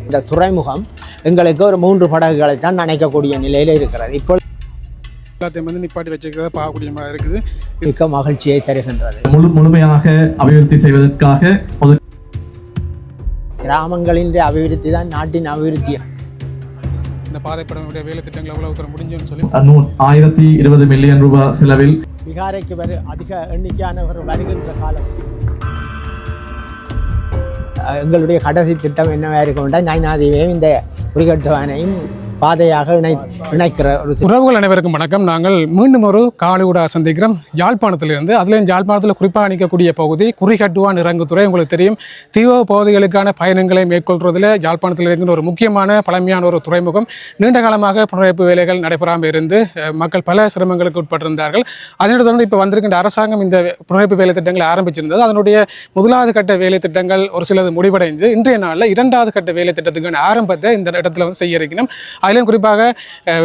இந்த துறைமுகம் எங்களுக்கு ஒரு 3 படகுகளை தான் நினைக்கக்கூடிய நிலையில் இருக்கிறது. இப்போ எல்லாத்தையும் வந்து நிப்பாட்டி வச்சுக்கிறத பார்க்கக்கூடிய மாதிரி இருக்குது. மிக்க மகிழ்ச்சியை தருகின்றது. முழுமையாக அபிவிருத்தி செய்வதற்காக கிராமங்களின் அபிவிருத்தி தான் நாட்டின் அபிவிருத்தி. இந்த பாதைப்படங்களுடைய வேலை திட்டங்கள் எவ்வளவு தூரம் முடிஞ்சுன்னு சொல்லி 1020 மில்லியன் ரூபாய் செலவில் விகாரைக்கு அதிக எண்ணிக்கையானவர் வருகின்ற காலம். எங்களுடைய கடைசி திட்டம் என்னவாக இருக்க வேண்டாம், நைனாதீவையும் இந்த குறிகட்டுவானையும் பாதையாக இணைக்கிற ஒரு உறவுகள் அனைவருக்கும் வணக்கம். நாங்கள் மீண்டும் ஒரு காலிவுடா சந்திக்கிறோம் யாழ்ப்பாணத்திலிருந்து. அதுலேயும் யாழ்ப்பாணத்தில் குறிப்பாக நிற்கக்கூடிய பகுதி குறிகட்டுவான் இறங்குதுறை. உங்களுக்கு தெரியும், தீவிர பகுதிகளுக்கான பயணங்களை மேற்கொள்வதில் யாழ்ப்பாணத்தில் இருக்கிற ஒரு முக்கியமான பழமையான ஒரு துறைமுகம். நீண்ட காலமாக புனரமைப்பு வேலைகள் நடைபெறாமல் இருந்து மக்கள் பல சிரமங்களுக்கு உட்பட்டிருந்தார்கள். அதனை தொடர்ந்து இப்போ வந்திருக்கின்ற அரசாங்கம் இந்த புனரமைப்பு வேலை திட்டங்களை ஆரம்பிச்சிருந்தது. அதனுடைய முதலாவது கட்ட வேலை திட்டங்கள் ஒரு சிலது முடிவடைந்து இன்றைய நாளில் 2வது கட்ட வேலை திட்டத்துக்கான ஆரம்பத்தை இந்த இடத்துல வந்து செய்ய இருக்கணும். அதிலும் குறிப்பாக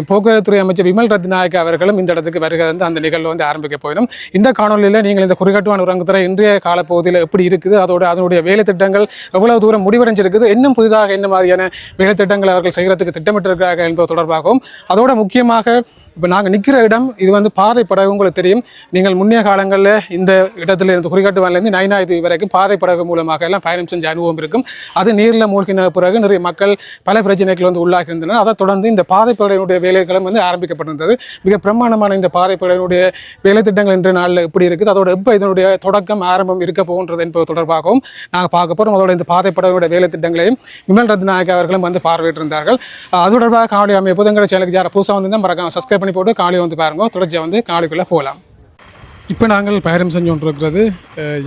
போக்குவரத்துறை அமைச்சர் விமல் ரத்நாயக் அவர்களும் இந்த இடத்துக்கு வருகிறது. அந்த நிகழ்வு வந்து ஆரம்பிக்க போயிடும். இந்த காணொலியில் நீங்கள் இந்த குறிகட்டுவான் இறங்குதுறை இன்றைய காலப்பகுதியில் எப்படி இருக்குது, அதனுடைய வேலை திட்டங்கள் எவ்வளவு தூரம் முடிவடைஞ்சிருக்குது, இன்னும் புதிதாக என்ன மாதிரியான வேலை திட்டங்கள் அவர்கள் செய்கிறதுக்கு திட்டமிட்டிருக்கிறார்கள் என்பது தொடர்பாகவும், அதோட முக்கியமாக இப்போ நாங்கள் நிற்கிற இடம் இது வந்து பாதைப்படகு. உங்களுக்கு தெரியும், நீங்கள் முன்னைய காலங்களில் இந்த இடத்துல இருந்து குறிகாட்டுவான்லேருந்து நைனாதி வரைக்கும் பாதைப்படகு மூலமாக எல்லாம் பயணம் செஞ்ச அனுபவம் இருக்கும். அது நீரில் மூழ்கின பிறகு நிறைய மக்கள் பல பிரச்சனைகள் வந்து உள்ளாகி இருந்தனர். அதை தொடர்ந்து இந்த பாதைப்படையினுடைய வேலைகளும் வந்து ஆரம்பிக்கப்பட்டிருந்தது. மிக பிரமாண்டமான இந்த பாதைப்படையினுடைய வேலை திட்டங்கள் இன்று நாளில் எப்படி இருக்குது, அதோட எப்போ இதனுடைய தொடக்கம் ஆரம்பம் இருக்க போகின்றது என்பது தொடர்பாகவும் நாங்கள் பார்க்க போகிறோம். அதோட இந்த பாதைப்படையினுடைய வேலை திட்டங்களையும் விமல் ரத்நாயக் அவர்களும் வந்து பார்வையிட்டிருந்தார்கள். அது தொடர்பாக காணொலி அமைப்பு எங்கள் சேனலுக்கு யாரை புதுசாக வந்து மறக்காம சப்ஸ்கிரைப் போட்டு காலையை வந்து பாருங்க. தொடர்ச்சியாக வந்து காலைக்குள்ளே போகலாம். இப்போ நாங்கள் பயணம் செஞ்சு கொண்டிருக்கிறது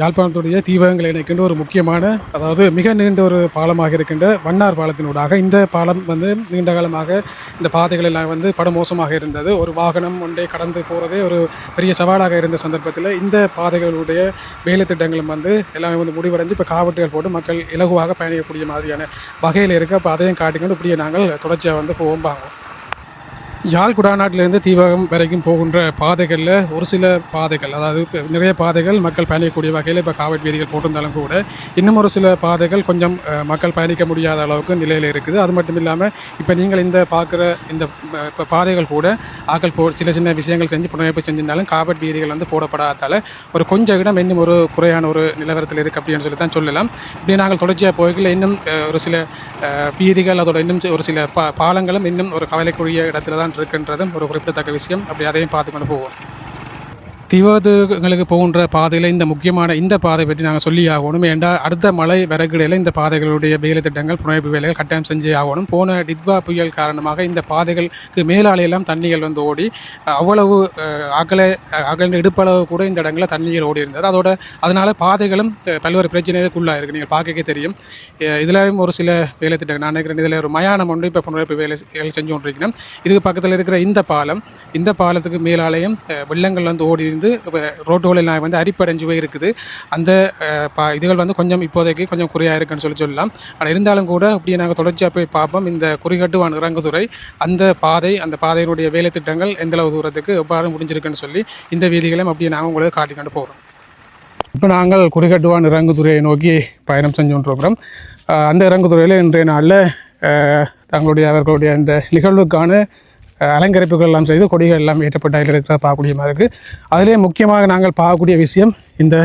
யாழ்ப்பாணத்துடைய தீவகங்களை இணைக்கின்ற ஒரு முக்கியமான, அதாவது மிக நீண்ட ஒரு பாலமாக இருக்கின்ற வண்ணார் பாலத்தினூடாக. இந்த பாலம் வந்து நீண்ட காலமாக இந்த பாதைகள் எல்லாம் வந்து படுமோசமாக இருந்தது. ஒரு வாகனம் ஒன்றை கடந்து போகிறதே ஒரு பெரிய சவாலாக இருந்த சந்தர்ப்பத்தில் இந்த பாதைகளுடைய வேலை திட்டங்களும் வந்து எல்லாமே வந்து முடிவடைஞ்சு இப்போ காவட்டுகள் போட்டு மக்கள் இலகுவாக பயணிக்கக்கூடிய மாதிரியான வகையில் இருக்குது. அப்போ அதையும் காட்டிக்கொண்டு இப்படியே நாங்கள் தொடர்ச்சியாக வந்து போவோம் வாங்குவோம். யாழ் குடாநாட்டிலேருந்து தீவகம் வரைக்கும் போகின்ற பாதைகளில் ஒரு சில பாதைகள், அதாவது நிறைய பாதைகள் மக்கள் பயணிக்கக்கூடிய வகையில் இப்போ காவல் வீதிகள் போட்டிருந்தாலும் கூட இன்னும் ஒரு சில பாதைகள் கொஞ்சம் மக்கள் பயணிக்க முடியாத அளவுக்கு நிலையில் இருக்குது. அது மட்டும் இல்லாமல் இப்போ நீங்கள் இந்த பார்க்குற இந்த பாதைகள் கூட ஆக்கள் சில சின்ன விஷயங்கள் செஞ்சு புனரமைப்பு செஞ்சிருந்தாலும் காவல் வீதிகள் வந்து போடப்படாதால் ஒரு கொஞ்சம் இடம் இன்னும் ஒரு குறையான ஒரு நிலவரத்தில் இருக்குது அப்படின்னு சொல்லி தான் சொல்லலாம். இப்படி நாங்கள் தொடர்ச்சியாக போய்களில் இன்னும் ஒரு சில வீதிகள், அதோட இன்னும் ஒரு சில பாலங்களும் இன்னும் ஒரு கவலைக்குரிய இடத்துல தான் இருக்கின்றதும் ஒரு குறிப்பிடத்தக்க விஷயம். அப்படி அதையும் பார்த்து கொண்டு போவோம். தீவகங்களுக்கு போகின்ற பாதையில் இந்த முக்கியமான இந்த பாதை பற்றி நாங்கள் சொல்லி ஆகணும். ஏண்டா அடுத்த மழை வரக்கிடையில் இந்த பாதைகளுடைய வேலை திட்டங்கள் புனரமைப்பு வேலைகள் கட்டாயம் செஞ்சே ஆகணும். போன டிட்வா புயல் காரணமாக இந்த பாதைகளுக்கு மேலாலையெல்லாம் தண்ணிகள் வந்து ஓடி அவ்வளவு அகல இடுப்பளவு கூட இந்த இடங்களில் தண்ணிகள் ஓடி இருந்தது. அதனால் பாதைகளும் பல்வேறு பிரச்சனைகளுக்குள்ளாக இருக்குது. நீங்கள் பார்க்கவே தெரியும். இதில் ஒரு சில வேலை திட்டங்கள் நான் நினைக்கிறேன். இதில் ஒரு மயானம் ஒன்று இப்போ புனரமைப்பு வேலைகள் செஞ்சு கொண்டிருக்கிறேன். இதுக்கு பக்கத்தில் இருக்கிற இந்த பாலத்துக்கு மேலாலையும் வெள்ளங்கள் வந்து ஓடி ரோட்டுகள் எல்லாம் வந்து அரிப்படைஞ்சுவே இருக்குது. அந்த இதுகள் வந்து கொஞ்சம் இப்போதைக்கு கொஞ்சம் குறையாக இருக்குன்னு சொல்லலாம். ஆனால் இருந்தாலும் கூட அப்படியே நாங்கள் தொடர்ச்சியாக போய் பார்ப்போம். இந்த குறிகட்டுவான் இறங்குதுறை அந்த பாதையினுடைய வேலை திட்டங்கள் எந்தளவு தூரத்துக்கு எவ்வாறு முடிஞ்சிருக்குன்னு சொல்லி இந்த வீதிகளையும் அப்படியே நாங்கள் உங்களுக்கு காட்டிக்கொண்டு போகிறோம். இப்போ நாங்கள் குறிகட்டுவான் இறங்குதுறையை நோக்கி பயணம் செஞ்சு கொண்டிருக்கிறோம். அந்த இறங்குதுறையில் இன்றைய நாளில் அவர்களுடைய அந்த நிகழ்வுக்கான அலங்கரிப்புகள் எல்லாம் செய்து கொடிகள் எல்லாம் ஏற்றப்பட்ட இருக்கிறத பார்க்கக்கூடிய மாதிரி இருக்குது. அதிலே முக்கியமாக நாங்கள் பார்க்கக்கூடிய விஷயம் இந்த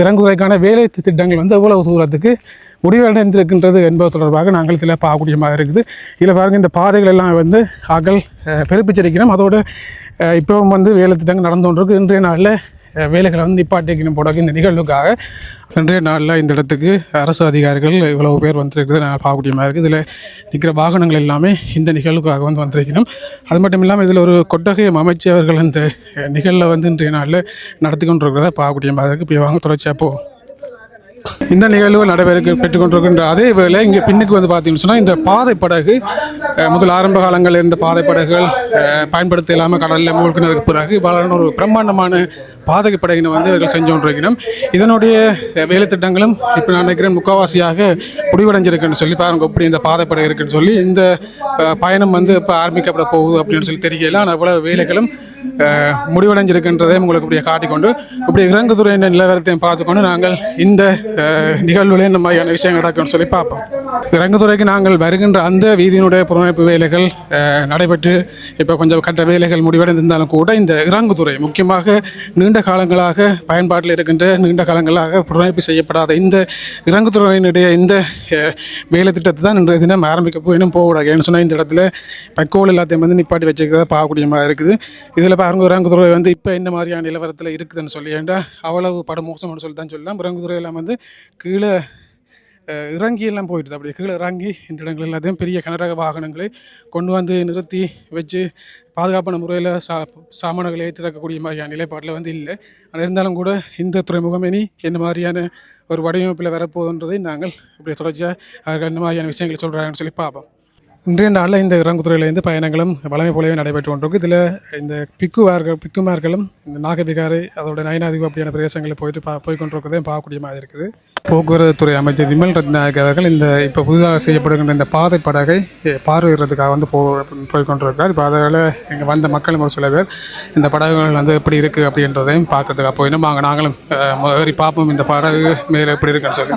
இறங்குதுறைக்கான வேலை திட்டங்கள் வந்து எவ்வளவு தூரத்துக்கு முடிவடைந்திருக்கின்றது என்பது தொடர்பாக நாங்கள் இதில் பார்க்கக்கூடிய மாதிரி இருக்குது. இதில் பாருங்கள், இந்த பாதைகள் எல்லாம் வந்து ஆக்கள் பெருப்பிச்சிருக்கிறோம். அதோடு இப்போவும் வந்து வேலை திட்டங்கள் நடந்து கொண்டிருக்கு. இன்றைய நாளில் வேலைகளை வந்து நிப்பாட்டிக்கணும் போடாது இந்த நிகழ்வுக்காக. இன்றைய நாளில் இந்த இடத்துக்கு அரசு அதிகாரிகள் இவ்வளவு பேர் வந்துருக்குது நாங்கள் பார்க்கக்கூடிய மாதிரி இருக்குது. இதில் நிற்கிற வாகனங்கள் எல்லாமே இந்த நிகழ்வுக்காக வந்து வந்திருக்கணும். அது மட்டும் இல்லாமல் இதில் ஒரு கொட்டகையம் அமைச்சவர்கள் இந்த நிகழ்வில் வந்து இன்றைய நாளில் நடத்தி கொண்டிருக்கிறத பார்க்கக்கூடிய மாதிரி இருக்குது. இப்போ வாங்க தொடர்ச்சியாக போவோம். இந்த நிகழ்வு பெற்றுக்கொண்டிருக்கின்ற அதே வேளை இங்கே பின்னுக்கு வந்து பார்த்தீங்கன்னு சொன்னால் இந்த பாதைப்படகு முதல் ஆரம்ப காலங்களில் இருந்த பாதைப்படகுகள் பயன்படுத்த இல்லாமல் கடலில் மூழ்கினதுக்கு பிறகு இவ்வாறான ஒரு பிரம்மாண்டமான பாதைப்படகினை வந்து இவர்கள் செஞ்சு கொண்டிருக்கணும். இதனுடைய வேலை திட்டங்களும் இப்போ நான் நினைக்கிறேன் முக்கால்வாசியாக முடிவடைஞ்சிருக்குன்னு சொல்லி பாருங்க. எப்படி இந்த பாதைப்படகு இருக்குன்னு சொல்லி இந்த பயணம் வந்து இப்போ ஆரம்பிக்கப்பட போகுது அப்படின்னு சொல்லி தெரியல. ஆனால் இவ்வளவு வேலைகளும் முடிவடைஞ்சிருக்கின்றதை உங்களுக்கு இப்படியே காட்டிக்கொண்டு இப்படி இறங்குதுறையின் நிலவரத்தையும் பார்த்துக்கொண்டு நாங்கள் இந்த நிகழ்வுல இந்த மாதிரியான விஷயம் நடக்கும்னு சொல்லி பார்ப்போம். இறங்குதுறைக்கு நாங்கள் வருகின்ற அந்த வீதியினுடைய புறமைப்பு வேலைகள் நடைபெற்று இப்போ கொஞ்சம் கட்ட வேலைகள் முடிவடைந்திருந்தாலும் கூட இந்த இறங்குதுறை முக்கியமாக நீண்ட காலங்களாக பயன்பாட்டில் இருக்கின்ற நீண்ட காலங்களாக புறமைப்பு செய்யப்படாத இந்த இறங்குதுறையினுடைய இந்த வேலை திட்டத்தை தான் இன்றைய தினம் ஆரம்பிக்க போயினும் போகக்கூடாது. ஏன்னு சொன்னால் இந்த இடத்துல பெட்ரோல் எல்லாத்தையும் வந்து நிப்பாட்டி வச்சுக்கிறத பார்க்கக்கூடிய மாதிரி இருக்குது. இதில் பாருங்க இறங்குதுறை வந்து இப்போ என்ன மாதிரியான நிலவரத்தில் இருக்குதுன்னு சொல்லி ஏன்டா அவ்வளவு படுமோசம்னு சொல்லி தான் சொல்லலாம். இறங்குதுறை எல்லாம் வந்து கீழே இறங்கி எல்லாம் போயிடுது. அப்படி கீழே இறங்கி இந்த இடங்கள் எல்லாத்தையும் பெரிய கனரக வாகனங்களை கொண்டு வந்து நிறுத்தி வச்சு பாதுகாப்பான முறையில் சாமான்களை திறக்கக்கூடிய மாதிரியான நிலைப்பாட்டில் வந்து இல்லை. ஆனால் இருந்தாலும் கூட இந்த துறைமுகம் இனி என்ன மாதிரியான ஒரு வடிவமைப்பில் வரப்போகுதுன்றதை நாங்கள் இப்படி தொடர்ச்சியாக அவர்கள் என்ன மாதிரியான விஷயங்களை சொல்கிறாங்கன்னு சொல்லி பார்ப்போம். இன்றைய நாளில் இந்த இறங்குதுறையிலேருந்து பயணங்களும் வளமை போலவே நடைபெற்று கொண்டிருக்கு. இதில் இந்த பிக்குமார்களும் இந்த நாகபிகாரை அதோட நயனாதிவு அப்படியான பிரதேசங்களில் போய் கொண்டிருக்கிறதையும் பார்க்கக்கூடிய மாதிரி இருக்குது. போக்குவரத்து துறை அமைச்சர் விமல் ரத்நாயக் அவர்கள் இந்த இப்போ புதிதாக செய்யப்படுகின்ற இந்த பாதை படகை பார்வையிடுறதுக்காக வந்து போய் கொண்டிருக்கிறார். இப்போ அதில் இங்கே வந்த மக்களும் ஒரு சில பேர் இந்த படகுகள் வந்து எப்படி இருக்குது அப்படின்றதையும் பார்க்கறதுக்காக போயிடும். நாங்களும் ஏறி பார்ப்போம் இந்த படகு மேலே எப்படி இருக்குன்னு சொல்லி.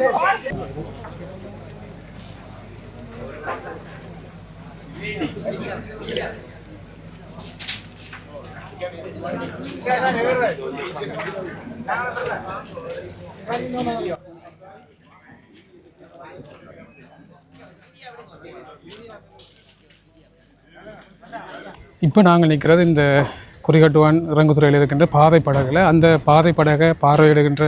இப்போ நாங்கள் நிற்கிறது இந்த குறிகட்டுவான் இறங்குதுறையில் இருக்கின்ற பாதை படகுல அந்த பாதை படகை பார்வையிடுகின்ற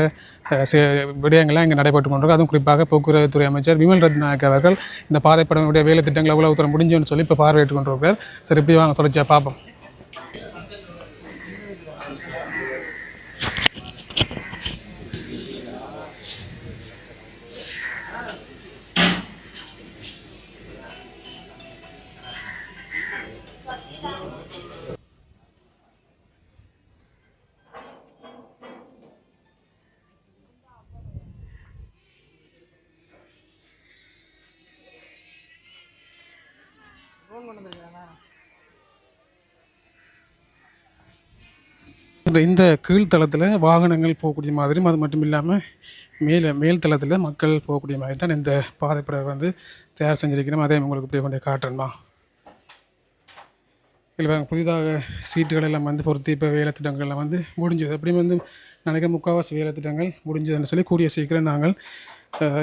விடயங்கள்லாம் இங்கே நடைபெற்று கொண்டிருக்கு. அதுவும் குறிப்பாக போக்குவரத்து துறை அமைச்சர் விமல் ரத்நாயக் அவர்கள் இந்த பாதை படகுடைய வேலை திட்டங்கள் எவ்வளவு தூரம் முடிஞ்சுன்னு சொல்லி இப்போ பார்வையிட்டு கொண்டிருக்கிறார். சரி, இப்படி வாங்க தொடர்ச்சியாக பார்ப்போம். இந்த கீழ்த்தளத்தில் வாகனங்கள் போகக்கூடிய மாதிரியும் அது மட்டும் இல்லாமல் மேல் தளத்தில் மக்கள் போகக்கூடிய மாதிரி தான் இந்த பாதைப்படை வந்து தயார் செஞ்சிருக்கிறோம். அதே உங்களுக்கு இப்படி கொண்டே காட்டுறேன்மா. இதில் புதிதாக சீட்டுகள் எல்லாம் வந்து பொறுத்து இப்போ வேலை திட்டங்கள்லாம் வந்து முடிஞ்சது. அப்படி வந்து நினைக்கிற முக்கால்வாசி வேலை திட்டங்கள் முடிஞ்சதுன்னு சொல்லி கூடிய சீக்கிரம் நாங்கள்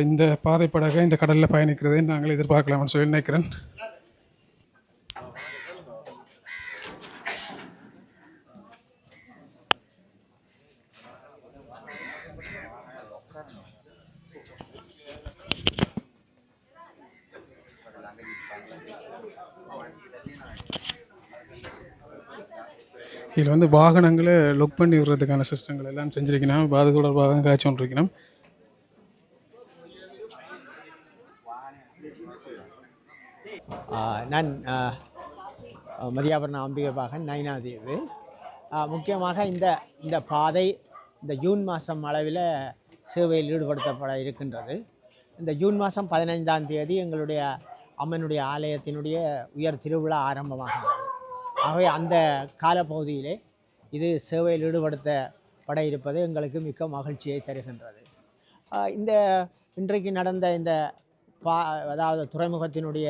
இந்த பாதைப்படகை இந்த கடலில் பயணிக்கிறதை நாங்கள் எதிர்பார்க்கலாம்னு சொல்லி நினைக்கிறேன். இதில் வந்து வாகனங்களை லொக் பண்ணி விடுறதுக்கான சிஸ்டங்கள் எல்லாம் செஞ்சுருக்கணும். அது தொடர்பாக காய்ச்சி கொண்டிருக்கணும். நான் மதியாபரண அம்பிகபாகன் நயனாதீவு. முக்கியமாக இந்த பாதை இந்த ஜூன் மாதம் அளவில் சேவையில் ஈடுபடுத்தப்பட இருக்கின்றது. இந்த ஜூன் மாதம் 15ஆம் தேதி எங்களுடைய அம்மனுடைய ஆலயத்தினுடைய உயர் திருவிழா ஆரம்பமாகிறது. ஆகவே அந்த காலப்பகுதியிலே இது சேவையில் ஈடுபடுத்தப்பட இருப்பது எங்களுக்கு மிக்க மகிழ்ச்சியை தருகின்றது. இன்றைக்கு நடந்த இந்த அதாவது துறைமுகத்தினுடைய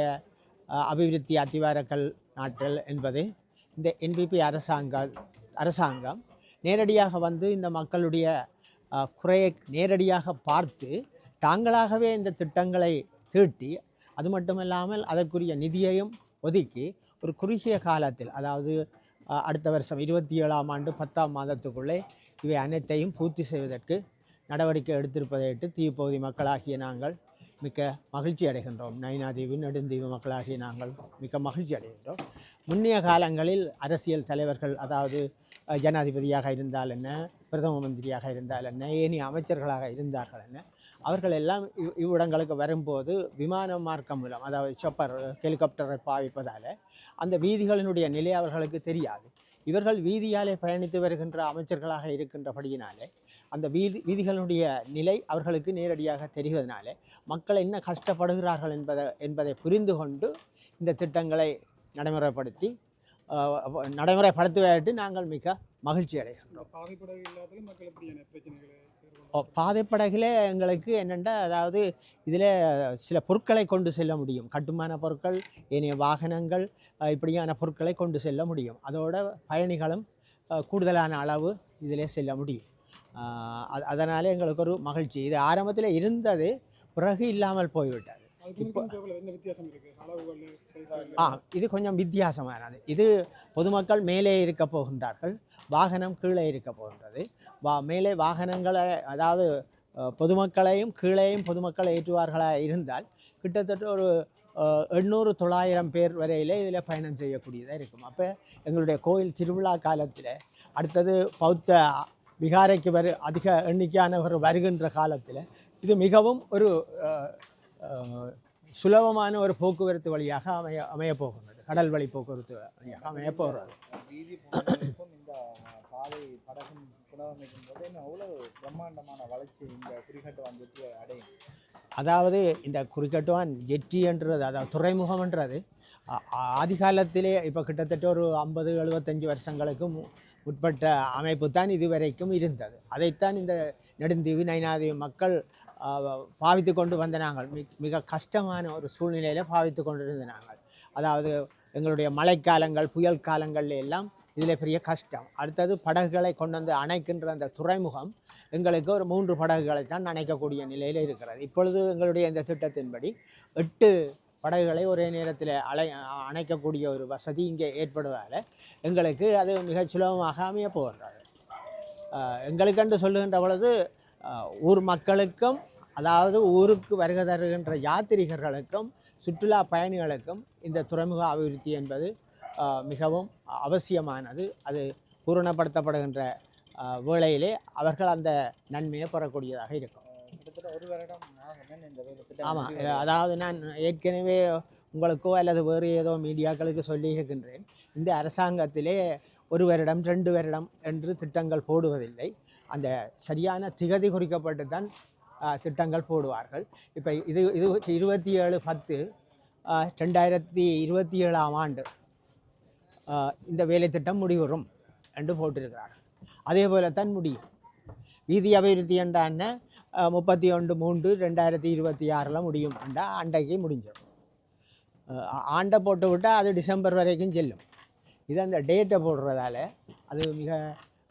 அபிவிருத்தி அத்திவாரக்கல் நாட்டல் என்பது இந்த என்பிபி அரசாங்கம் நேரடியாக வந்து இந்த மக்களுடைய குறையை நேரடியாக பார்த்து தாங்களாகவே இந்த திட்டங்களை தீட்டி அது மட்டுமில்லாமல் அதற்குரிய நிதியையும் ஒதுக்கி ஒரு குறுகிய காலத்தில், அதாவது அடுத்த வருஷம் 27ஆம் ஆண்டு 10ஆம் மாதத்துக்குள்ளே இவை அனைத்தையும் பூர்த்தி செய்வதற்கு நடவடிக்கை எடுத்திருப்பதையிட்டு தீவுப்பகுதி மக்களாகிய நாங்கள் மிக்க மகிழ்ச்சி அடைகின்றோம். நயினாதீவு நெடுந்தீவு மக்களாகிய நாங்கள் மிக்க மகிழ்ச்சி அடைகின்றோம். முன்னைய காலங்களில் அரசியல் தலைவர்கள், அதாவது ஜனாதிபதியாக இருந்தால் என்ன, பிரதம மந்திரியாக இருந்தால் என்ன, ஏனைய அமைச்சர்களாக இருந்தார்கள் என்ன, அவர்கள் எல்லாம் இவ்விடங்களுக்கு வரும்போது விமான மார்க்கம் மூலம், அதாவது சொப்பர் ஹெலிகாப்டரை பாவிப்பதால் அந்த வீதிகளினுடைய நிலை அவர்களுக்கு தெரியாது. இவர்கள் வீதியாலே பயணித்து வருகின்ற அமைச்சர்களாக இருக்கின்றபடியினாலே அந்த வீதிகளுடைய நிலை அவர்களுக்கு நேரடியாக தெரிவதனாலே மக்கள் என்ன கஷ்டப்படுகிறார்கள் என்பதை புரிந்து கொண்டு இந்த திட்டங்களை நடைமுறைப்படுத்தி நடைமுறைப்படுத்துவதற்கு நாங்கள் மிக மகிழ்ச்சி அடைகின்றோம். பாதைப்படகில் எங்களுக்கு என்னென்னா, அதாவது இதில் சில பொருட்களை கொண்டு செல்ல முடியும், கட்டுமான பொருட்கள், ஏனைய வாகனங்கள், இப்படியான பொருட்களை கொண்டு செல்ல முடியும். அதோட பயணிகளும் கூடுதலான அளவு இதிலே செல்ல முடியும். அதனால் எங்களுக்கு ஒரு மகிழ்ச்சி. இது ஆரம்பத்தில் இருந்தது, பிறகு இல்லாமல் போய்விட்டது. இது கொஞ்சம் வித்தியாசமானது. இது பொதுமக்கள் மேலே இருக்க போகின்றார்கள், வாகனம் கீழே இருக்க போகின்றது. மேலே வாகனங்களை, அதாவது பொதுமக்களையும் கீழேயும் பொதுமக்களை ஏற்றுவார்களாக இருந்தால் கிட்டத்தட்ட ஒரு 800-900 பேர் வரையிலே இதில் பயணம் செய்யக்கூடியதாக இருக்கும். அப்போ எங்களுடைய கோயில் திருவிழா காலத்தில், அடுத்தது பௌத்த விகாரைக்கு அதிக எண்ணிக்கையானவர் வருகின்ற காலத்தில் இது மிகவும் ஒரு சுலபமான ஒரு போக்குவரத்து வழியாக அமையப்போகின்றது. கடல் வழி போக்குவரத்து வழியாக அமையப்போகிறது. இந்த பாதை படகும் புனரமைக்கும் போது அவ்வளவு பிரம்மாண்டமான வளர்ச்சி இந்த குறிகட்டுவான் ஜெட்டி அடையும். அதாவது இந்த குறிகட்டுவான் ஜெட்டின்றது, அதாவது துறைமுகம்ன்றது ஆதி காலத்திலே இப்போ கிட்டத்தட்ட ஒரு 50-75 வருஷங்களுக்கு உட்பட்ட அமைப்பு தான் இதுவரைக்கும் இருந்தது. அதைத்தான் இந்த நெடுந்தீவு நைனாதீவு மக்கள் பாவித்து கொண்டு வந்த நாங்கள். மிக கஷ்டமான ஒரு சூழ்நிலையில் பாவித்து கொண்டிருந்த நாங்கள். அதாவது எங்களுடைய மழைக்காலங்கள், புயல் காலங்கள்ல எல்லாம் இதில் பெரிய கஷ்டம். அடுத்தது படகுகளை கொண்டு வந்து அணைக்கின்ற அந்த துறைமுகம் எங்களுக்கு ஒரு 3 படகுகளை தான் அணைக்கக்கூடிய நிலையில் இருக்கிறது. இப்பொழுது எங்களுடைய இந்த திட்டத்தின்படி 8 படகுகளை ஒரே நேரத்தில் அணைக்கக்கூடிய ஒரு வசதி இங்கே ஏற்படுவதால் எங்களுக்கு அது மிக சுலபமாக அமைய போகின்றது. எங்களுக்கென்று சொல்லுகின்ற பொழுது ஊர் மக்களுக்கும், அதாவது ஊருக்கு வருகை தருகின்ற யாத்திரிகர்களுக்கும் சுற்றுலா பயணிகளுக்கும் இந்த துறைமுக அபிவிருத்தி என்பது மிகவும் அவசியமானது. அது பூரணப்படுத்தப்படுகின்ற வேளையிலே அவர்கள் அந்த நன்மையை பெறக்கூடியதாக இருக்கும். ஆமாம், அதாவது நான் ஏற்கனவே உங்களுக்கோ அல்லது வேறு ஏதோ மீடியாக்களுக்கு சொல்லியிருக்கின்றேன், இந்த அரசாங்கத்திலே 1 வருடம் 2 வருடம் என்று திட்டங்கள் போடுவதில்லை. அந்த சரியான திகதி குறிக்கப்பட்டு தான் திட்டங்கள் போடுவார்கள். இப்போ இது 27/10/2027 ஆண்டு இந்த வேலை திட்டம் முடிவுறும் என்று போட்டிருக்கிறார்கள். அதே போல தான் முடியும். வீதி அபிவிருத்தி என்றான 31/3/2026 முடியும் என்றால் அண்டைக்கு முடிஞ்சிடும். ஆண்டை போட்டு விட்டால் அது டிசம்பர் வரைக்கும் செல்லும். இது அந்த டேட்டை போடுறதால அது மிக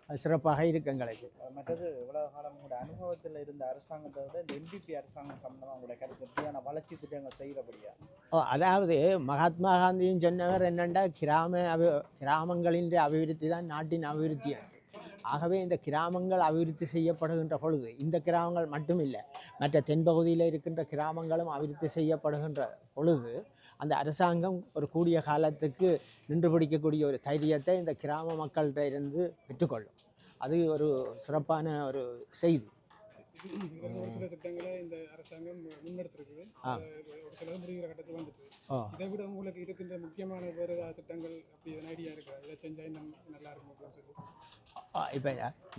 சிறப்பாக இருக்கு எங்களுக்கு. மற்றது இவ்வளவு காலம் உங்களோட அனுபவத்தில் இருந்த அரசாங்கத்தை விட இந்த என்பிபி அரசாங்கம் சம்பந்தமாக உங்களோட கருத்து எப்படியான வளர்ச்சி திட்டங்கள் செய்கிறபடியா? அதாவது மகாத்மா காந்தியும் சொன்னவர் என்னென்னா, கிராமங்களின் அபிவிருத்தி தான் நாட்டின் அபிவிருத்தி. ஆகவே இந்த கிராமங்கள் அபிவிருத்தி செய்யப்படுகின்ற பொழுது, இந்த கிராமங்கள் மட்டும் இல்லை, மற்ற தென்பகுதியில் இருக்கின்ற கிராமங்களும் அபிவிருத்தி செய்யப்படுகின்ற பொழுது அந்த அரசாங்கம் ஒரு கூடிய காலத்துக்கு நின்று பிடிக்கக்கூடிய ஒரு தைரியத்தை இந்த கிராம மக்கள்கிட்ட இருந்து பெற்றுக்கொள்ளும். அது ஒரு சிறப்பான ஒரு செய்தி. சில திட்டங்களை இந்த அரசாங்கம் முன்னெடுத்திருக்குது. ஒரு சில முடிகிற கட்டத்தில் வந்துட்டு இதை விட உங்களுக்கு இருக்கின்ற முக்கியமான வேறு ஏதாவது திட்டங்கள் அப்படி எதனா ஐடியா இருக்கா? இதை செஞ்சால் இன்னும் நல்லா இருக்கும் அப்படின்னு சொல்லி. இப்போ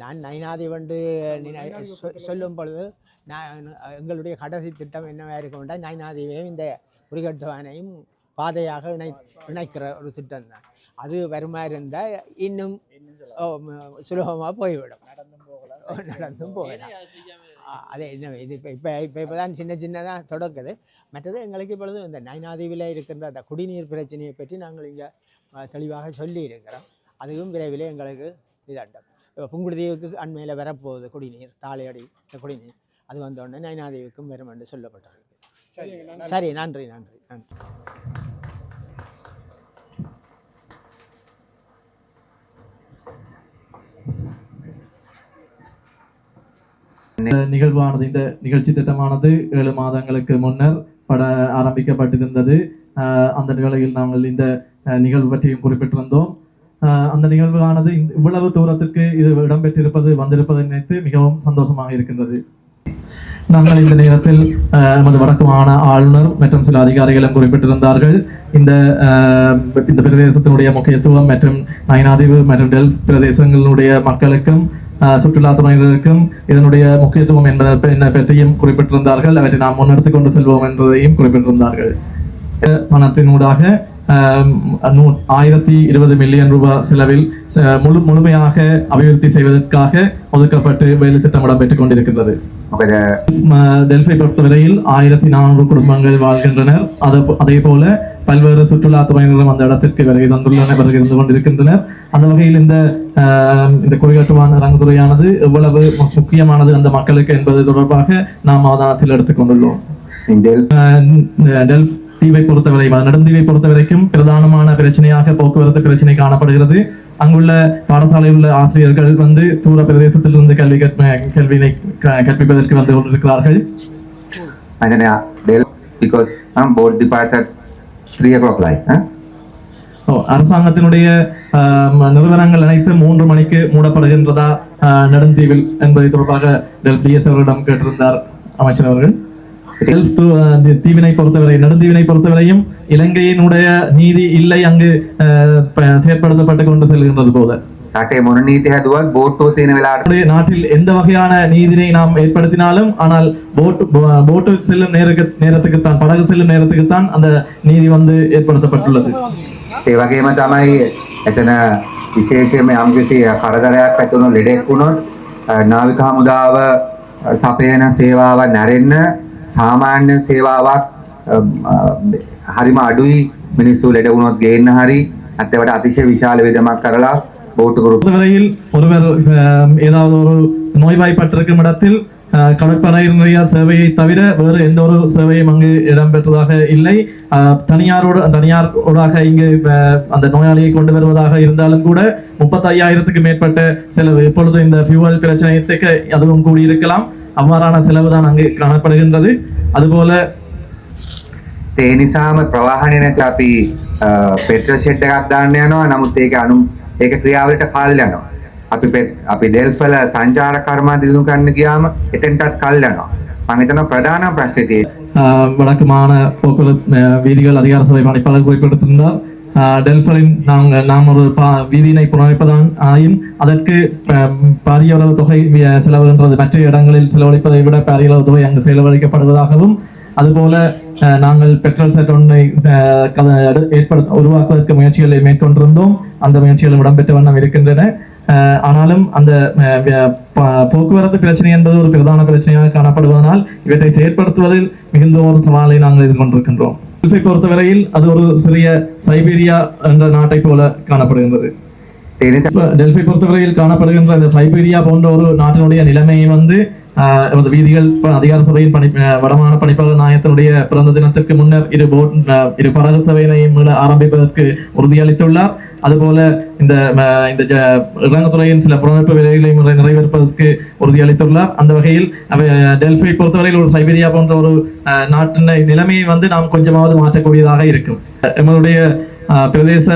நான் நைனாதீவு சொல்லும் பொழுது எங்களுடைய கடைசி திட்டம் என்னவாக இருக்கும்னா, நைனாதீவையும் இந்த குறிகட்டுவானையும் பாதையாக இணைக்கிற ஒரு திட்டம் தான். அது வருமா இருந்தால் இன்னும் சுலபமாக போய்விடும், நடந்தும் போகலாம். அதே என்ன இது இப்போ தான் சின்னதாக தொடக்குது. மற்றது எங்களுக்கு இப்பொழுது இந்த நைனாதீவில் இருக்கின்ற அந்த குடிநீர் பிரச்சனையை பற்றி நாங்கள் இங்கே தெளிவாக சொல்லி இருக்கிறோம். அதுவும் விரைவில் எங்களுக்கு இதாட்டம். இப்போ புங்குடுதீவுக்கு அண்மையில் வரப்போகுது குடிநீர், தாளையடி குடிநீர். அது வந்தோடனே நைனாதீவுக்கும் வரும் என்று சொல்லப்பட்டிருக்கு. சரி, நன்றி. நிகழ்வானது, இந்த நிகழ்ச்சி திட்டமானது 7 மாதங்களுக்கு முன்னர் ஆரம்பிக்கப்பட்டிருந்தது. அந்த நிகழ்வில் நாங்கள் இந்த நிகழ்வு பற்றியும் குறிப்பிட்டிருந்தோம். அந்த நிகழ்வானது இவ்வளவு தூரத்திற்கு இது வந்திருப்பதை நினைத்து மிகவும் சந்தோஷமாக இருக்கின்றது. நாங்கள் இந்த நேரத்தில் நமது வடக்கு மாகாண ஆளுநர் மற்றும் சில அதிகாரிகளும் குறிப்பிட்டிருந்தார்கள். இந்த பிரதேசத்தினுடைய முக்கியத்துவம் மற்றும் நைனாதீவு மற்றும் டெல்ஃப் பிரதேசங்களுடைய மக்களுக்கும் சுற்றுலாத்துறையினருக்கும் இதனுடைய முக்கியத்துவம் என்ன பற்றியும் குறிப்பிட்டிருந்தார்கள். அவற்றை நாம் முன்னெடுத்துக் கொண்டு செல்வோம் என்பதையும் குறிப்பிட்டிருந்தார்கள். பணத்தினூடாக 1,020 மில்லியன் ரூபாய் செலவில் முழுமையாக அபிவிருத்தி செய்வதற்காக ஒதுக்கப்பட்டு வேலை திட்டம் இடம்பெற்றுக் கொண்டிருக்கின்றது. டெல்ஃபை பொறுத்தவரையில் 1,400 குடும்பங்கள் வாழ்கின்றனர். அதே போல பல்வேறு சுற்றுலா துறையினரும் அந்த இடத்திற்கு வருகை இருந்து கொண்டிருக்கின்றனர். அந்த வகையில் இந்த குறிகட்டுவான் இறங்குதுறையானது எவ்வளவு முக்கியமானது அந்த மக்களுக்கு என்பது தொடர்பாக நாம் அவதானத்தில் எடுத்துக்கொண்டுள்ளோம். டெல்ஃப் தீவை பொறுத்தவரை நெடுந்தீவை பொறுத்தவரைக்கும் பிரதானமான பிரச்சனையாக போக்குவரத்து பிரச்சனை காணப்படுகிறது. அங்குள்ள பாடசாலையில் உள்ள ஆசிரியர்கள் தூர பிரதேசத்திலிருந்து கல்வியினை கற்பிப்பதற்கு வந்து கொண்டிருக்கிறார்கள். அரசாங்கத்தினுடைய நிறுவனங்கள் அனைத்து 3 மணிக்கு மூடப்படுகின்றதா நெடுந்தீவில் என்பதை தொடர்பாக டிஎஸ் அவர்களிடம் கேட்டிருந்தார் அமைச்சர் அவர்கள். தீவினை பொறுத்தவரை நெடுந்தீவினை பொறுத்தவரையும் இலங்கையினுடைய நீதி இல்லை அங்கு செயற்படுத்தப்பட்டு கொண்டு செல்கின்றது போல நாட்டில் எந்த வகையான நீதினை நாம் ஏற்படுத்தினாலும் ஆனால் போட்டு செல்லும் நேரத்துக்குத்தான் படகு செல்லும் நேரத்துக்குத்தான் அந்த நீதி ஏற்படுத்தப்பட்டுள்ளது. ඒ වගේම තමයි එතන විශේෂයෙන්ම යම්කිසි කරදරයක් ඇති වුණොත් ලෙඩෙක් වුණොත් නාවික හමුදාව සපයන සේවාවක් නැරෙන්න සාමාන්‍ය සේවාවක් හරිම අඩුයි. මිනිස්සු ලෙඩ වුණොත් ගේන්න හරි අත්‍යවට අතිශය විශාල විදමක් කරලා போட்டு வரையில் ஒருவர் ஏதாவது ஒரு நோய்வாய்ப்பட்டிருக்கும் இடத்தில் கடற்படையினுடைய சேவையை தவிர வேறு எந்த ஒரு சேவையும் அங்கு இடம்பெற்றதாக இல்லை. தனியாரோடாக இங்கு அந்த நோயாளியை கொண்டு வருவதாக இருந்தாலும் கூட 35,000க்கு மேற்பட்ட செலவு. இப்பொழுது இந்த ஃபியூவல் பிரச்சனைக்கு அதுவும் கூடியிருக்கலாம். அவ்வாறான செலவு தான் அங்கு காணப்படுகின்றது. அதுபோல ඒ නිසාම ප්‍රවාහණය නැති අපි පෙට්‍රල් ෂෙඩ් එකක් දාන්න යනවා. නමුත් ඒක ක්‍රියාවලට කාල් යනවා. අපි ඩෙල්ෆ් වල සංචාර කර්මාන්ත දිනු ගන්න ගියාම එතෙන්ටත් කල් යනවා. මම හිතනවා ප්‍රධාන ප්‍රශ්නේ තියෙන්නේ வடக்கு மாகாண போக்குவரத்து வீதிகள் அதிகார சபை பணிப்பாளர் குறிப்பிட்டிருந்தார். டெல்ஃபலின் நாம் ஒரு வீதியினை புனரமைப்பதான் ஆயும் அதற்கு பாரிய அளவு தொகை செலவுகின்றது. மற்ற இடங்களில் செலவழிப்பதை விட பாரிய அளவு தொகை அங்கு செலவழிக்கப்படுவதாகவும் அதுபோல நாங்கள் பெட்ரோல் செட் ஒன்றை உருவாக்குவதற்கு முயற்சிகளை மேற்கொண்டிருந்தோம். அந்த முயற்சிகளும் இடம்பெற்ற வண்ணம் இருக்கின்றன. ஆனாலும் அந்த போக்குவரத்து பிரச்சனை என்பது ஒரு பிரதான பிரச்சனையாக காணப்படுவதனால் இவற்றை செயற்படுத்துவதில் மிகுந்த ஒரு சவாலை நாங்கள் எதிர்கொண்டிருக்கின்றோம். டெல்ஃபை பொறுத்தவரையில் அது ஒரு சிறிய சைபீரியா என்ற நாட்டை போல காணப்படுகின்றது. டெல்ஃபை பொறுத்தவரையில் காணப்படுகின்ற இந்த சைபீரியா போன்ற ஒரு நாட்டினுடைய நிலைமையை எமது வீதிகள் அதிகார சபையின் வடமாகாண பணிப்பாளர் நாயகத்தினுடைய பிறந்த தினத்திற்கு முன்னர் இரு படகு சபையினை மீள ஆரம்பிப்பதற்கு உறுதியளித்துள்ளார். அதுபோல இந்த இறங்குதுறையின் சில புறமைப்பு வேலைகளை நிறைவேற்பதற்கு உறுதியளித்துள்ளார். அந்த வகையில் டெல்ஃபை பொறுத்தவரையில் ஒரு சைபீரியா போன்ற ஒரு நாட்டின் நிலைமையை நாம் கொஞ்சமாவது மாற்றக்கூடியதாக இருக்கும். எங்களுடைய பிரதேச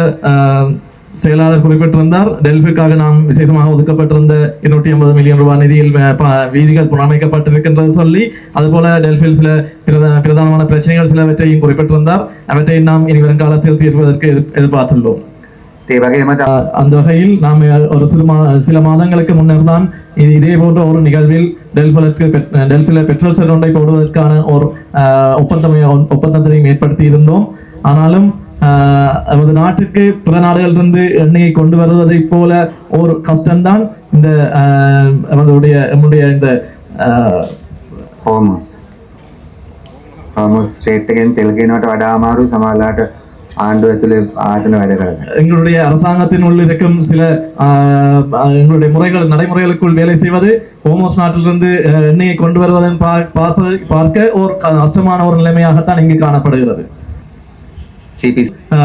செயலாளர் குறிப்பிட்டிருந்தார். டெல்ஃபிற்காக நாம் விசேஷமாக ஒதுக்கப்பட்டிருந்த 250 மில்லியன் ரூபாய் நிதியில் வீதிகள் புனரமைக்கப்பட்டிருக்கின்றது சொல்லி அதுபோல டெல்ஃபில் சில பிரதானமான பிரச்சனைகள் சிலவற்றையும் குறிப்பிட்டிருந்தார். அவற்றை நாம் இனி வருங்காலத்தில் தீர்ப்பதற்கு எதிர்பார்த்துள்ளோம். அந்த வகையில் நாம் ஒரு சில மாதங்களுக்கு முன்னர் தான் இதே போன்ற ஒரு நிகழ்வில் டெல்ஃபில பெட்ரோல் செட் ஒன்றை போடுவதற்கான ஒரு ஒப்பந்தத்தையும் ஏற்படுத்தி இருந்தோம். ஆனாலும் நமது நாட்டிற்கு பிற நாடுகளிலிருந்து எண்ணெயை கொண்டு வருவதை போல ஒரு கஷ்டம்தான் இந்த நம்முடைய இந்த ஹோமஸ் ஸ்ட்ரேட் එකෙන් තෙල් ගෙනවට වඩා අමාරු සමහරලාට ආණ්ඩුව ඇතුලේ ආයතන වැඩ කරන්නේ. எங்களுடைய அரசாங்கத்தினுள் இருக்கும் சில எங்களுடைய நடைமுறைகளுக்குள் வேலை செய்வது ஹோமோஸ் நாட்டிலிருந்து எண்ணெயை கொண்டு வருவதன் பார்க்க ஒரு கஷ்டமான ஒரு நிலைமையாகத்தான் இங்கு காணப்படுகிறது.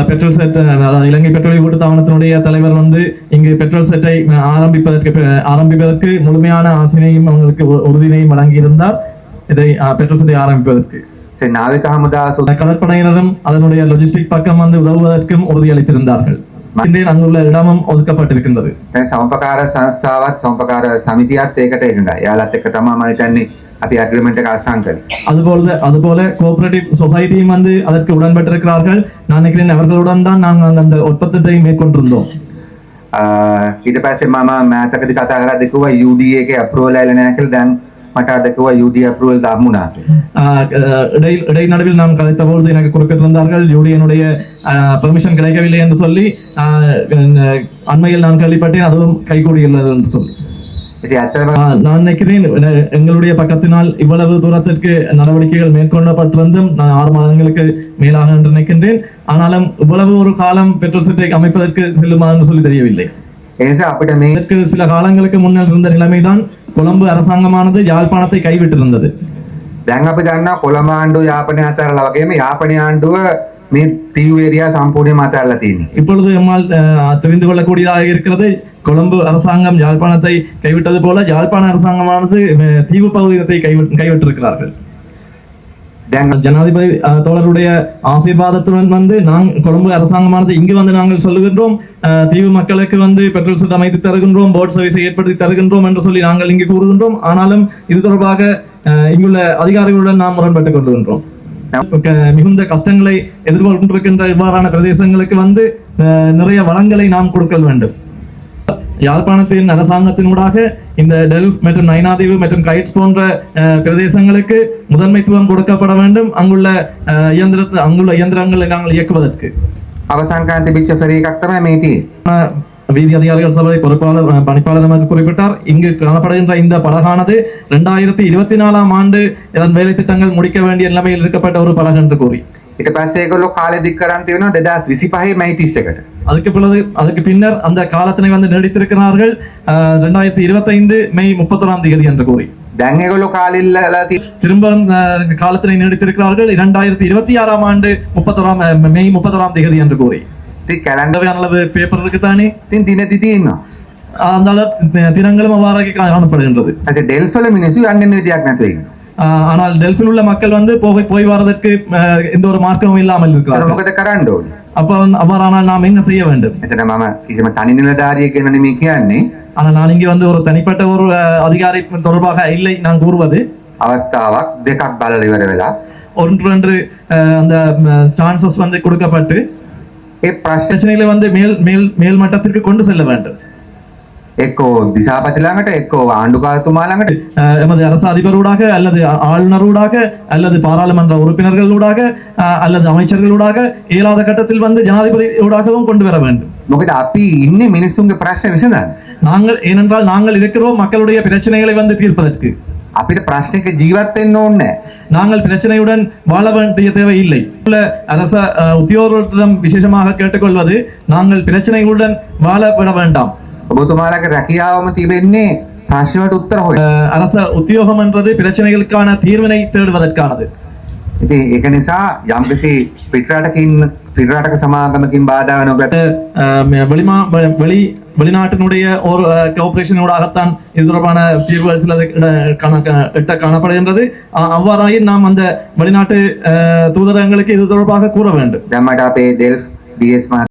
பெட்ரோல் செட் இலங்கை பெட்ரோலிய கூட்டுத்தாபனத்தினுடைய தலைவர் இங்கு பெட்ரோல் செட்டை ஆரம்பிப்பதற்கு முழுமையான ஆசையையும் அவங்களுக்கு உறுதியையும் வழங்கியிருந்தார். இதை பெட்ரோல் செட்டை ஆரம்பிப்பதற்கு கடற்படையினரும் அதனுடைய லொஜிஸ்டிக் பக்கம் உதவுவதற்கும் உறுதியளித்திருந்தார்கள். அங்குள்ள இடமும் ஒதுக்கப்பட்டிருக்கின்றது. සමපකාර සංස්ථාවත් සමපකාර සමිතියත් ඒකට එකඟයි. යාලත් එක්ක තමයි මම හිතන්නේ අපි ඇග්‍රීමන්ට් එක අසම් කළේ. அதுபோல கோஆபரேட்டிவ் சொசைட்டியும் அதற்கு உடன்பட்டிருக்கிறார்கள். நான் நினைக்கிறேன் அவர்களுடன் தான் நாங்கள் அந்த ஒப்பந்தத்தை மேற்கொண்டிருந்தோம். ඊට පස්සේ මම මෑතකදී කතා කරද්දී කිව්වා UDA එකේ අප්‍රූවල් ඇවිල්ලා නැහැ කියලා. දැන් මට අද කිව්වා UD approval දාමුණා කියලා. இடைநடுவில் நாம் கதைத்த பொழுது எனக்கு குறிப்பிட்டிருந்தார்கள் யூடியனுடைய பெர்மிஷன் கிடைக்கவில்லை என்று சொல்லி அண்மையில் நான் கேள்விப்பட்டேன் அதுவும் கைகூடியுள்ளது என்று சொல்லி ඉතින් ඇත්තටම நான் நினைக்கிறேன் எங்களுடைய பக்கத்தினால் இவ்வளவு தூரத்திற்கு நடவடிக்கைகள் மேற்கொள்ளப்பட்டிருந்தும் நான் 6 மாதங்களுக்கு மேலாக என்று நினைக்கின்றேன் ஆனாலும் இவ்வளவு ஒரு காலம் பெட்ரோல் செட்டை அமைப்பதற்கு செல்லுமா என்று சொல்லி தெரியவில்லை ඒ නිසා අපිට මේ இதற்கு சில காலங்களுக்கு முன்னர் இருந்த நிலைமைதான் கொழும்பு அரசாங்கமானது யாழ்ப்பாணத்தை கைவிட்டிருந்தது දැන් අපි දන්නවා කොළඹ ආණ්ඩුව යාපනය අතහැරලා වගේම යාපනය ආණ්ඩුව මේ තීව් ඒරියා සම්පූර්ණයෙන්ම අතහැරලා තියෙනවා. இப்பொழுது நம்மால் தெரிந்து கொள்ளக்கூடியதாக இருக்கிறது கொழும்பு அரசாங்கம் யாழ்ப்பாணத்தை கைவிட்டது போல யாழ்ப்பாண அரசாங்கமானது தீவு பகுதியை கைவிட்டிருக்கிறார்கள். ஜனாதிபதி தோழருடைய ஆசீர்வாதத்துடன் வந்து கொழும்பு அரசாங்கமானது இங்கு வந்து நாங்கள் சொல்லுகின்றோம் தீவு மக்களுக்கு வந்து பெட்ரோல் செட் அமைத்து தருகின்றோம் போட் சர்வீஸை ஏற்படுத்தி தருகின்றோம் என்று சொல்லி நாங்கள் இங்கு கூறுகின்றோம் ஆனாலும் இது தொடர்பாக இங்குள்ள அதிகாரிகளுடன் நாம் முரண்பட்டுக் கொள்கின்றோம் மிகுந்த கஷ்டங்களை எதிர்கொண்டிருக்கின்ற இவ்வாறான பிரதேசங்களுக்கு வந்து நிறைய வளங்களை நாம் கொடுக்க வேண்டும் யாழ்ப்பாணத்தின் அரசாங்கத்தினூடாக இந்த டெல்ஃப் மற்றும் நைனாதீவு மற்றும் கைட்ஸ் போன்ற பிரதேசங்களுக்கு முதன்மைத்துவம் கொடுக்கப்பட வேண்டும் அங்குள்ள இயந்திரங்களை நாங்கள் இயக்குவதற்கு අවසන් කාලේ තිබිච්ච ෆෙරි එකක් තමයි මේ තියෙන්නේ. வீதி அதிகாரிகள் சபை பொறுப்பாளர் பணிப்பாளர் நமக்கு குறிப்பிட்டார் இங்கு காணப்படுகின்ற இந்த படகானது 2024 ஆண்டு இதன் வேலை திட்டங்கள் முடிக்க வேண்டிய நிலைமையில் இருக்கப்பட்ட ஒரு படகு என்று கூறி ඊට පස්සේ ඒගොල්ලෝ කාලෙ දික් කරන් තියෙනවා 2025 මයි 30 එකට. அதுக்கு பின்னர் அந்த காலத்தினை வந்து நீடித்திருக்கிறார்கள் 2025 மே 31 தேதி என்று கூறி දැන් ඒගොල්ලෝ කාලෙ ඉල්ලලා திரும்ப காலத்தினை நீடித்திருக்கிறார்கள் 2026 ஆண்டு மே 31 தேதி என்று கூறி ඉතින් කැලෙන්ඩර් அளவு பேப்பர் இருக்குதானே ඉතින් දින තියෙනවා. அந்த தினங்களும் அவ்வாறாக காணப்படுகின்றது. ඇයි ඩෙල්ෆ් වල මිනිස්සු යන්නේ විදියක් නැතුව ඉන්නවා. ஆனால் டெல்ஃபில் உள்ள மக்கள் வந்து போய் வரதற்கு எந்த ஒரு மார்க்கமும் இல்லாமல் இருக்கிறார்கள். මොකද කරන්න ඕනේ? அப்ப அவ்வாறானால் நாம் என்ன செய்ய வேண்டும்? එතන මම කිසිම තනි නිලධාරියෙක් ගැන නෙමෙයි කියන්නේ. ஆனால் நான் இங்கே வந்து ஒரு தனிப்பட்ட ஒரு அதிகாரி தொடர்பாக இல்லை நான் கூறுவது අවස්ථාවක් දෙකක් බලලා ඉවර වෙලා ஒன்று அந்த சான்சஸ் வந்து கொடுக்கப்பட்டு ඒ பிரச்சனைகளை வந்து மேல் மட்டத்திற்கு கொண்டு செல்ல வேண்டும். එක්කෝ දිසාපති ළඟට එක්කෝ ආණ්ඩුකාරතුමා ළඟට எமது அரசு அதிபரூடாக அல்லது ஆளுநரூடாக அல்லது பாராளுமன்ற உறுப்பினர்களூடாக அல்லது அமைச்சர்களூடாக இயலாத கட்டத்தில் வந்து ஜனாதிபதியூடாகவும் கொண்டு வர வேண்டும். මොකද අපි ඉන්නේ මිනිස්සුන්ගේ ප්‍රශ්න විසඳන්න. ஏனென்றால் நாங்கள் இருக்கிறோம் மக்களுடைய பிரச்சனைகளை வந்து தீர்ப்பதற்கு. අපිට ප්‍රශ්නයක ජීවත් වෙන්න ඕනේ නැහැ. நாங்கள் பிரச்சனையுடன் வாழ வேண்டிய தேவை இல்லை. அரச உத்தியோகத்திடம் விசேஷமாக கேட்டுக்கொள்வது நாங்கள் பிரச்சனைகளுடன் வாழ விட வேண்டாம். ඔබතුමාලගේ රැකියාවම තිබෙන්නේ ප්‍රශ්නවලට උත්තර හොයන්න. அரச உத்தியோகம் என்றது பிரச்சனைகளுக்கான தீர்வினை தேடுவதற்கானது. ඉතින් ඒක නිසා යම්කිසි පිටරටක සමාගමකින් බාධා වෙනකොට வெளிநாட்டினுடைய ஒரு கோஆபரேஷனோடாகத்தான் இது தொடர்பான தீர்வுகள் சில காணப்படுகின்றது. அவ்வாறாயின் நாம் அந்த வெளிநாட்டு தூதரகங்களுக்கு இது தொடர்பாக கூற வேண்டும். දැන් මට අපේ ඩෙල්ෆ් DS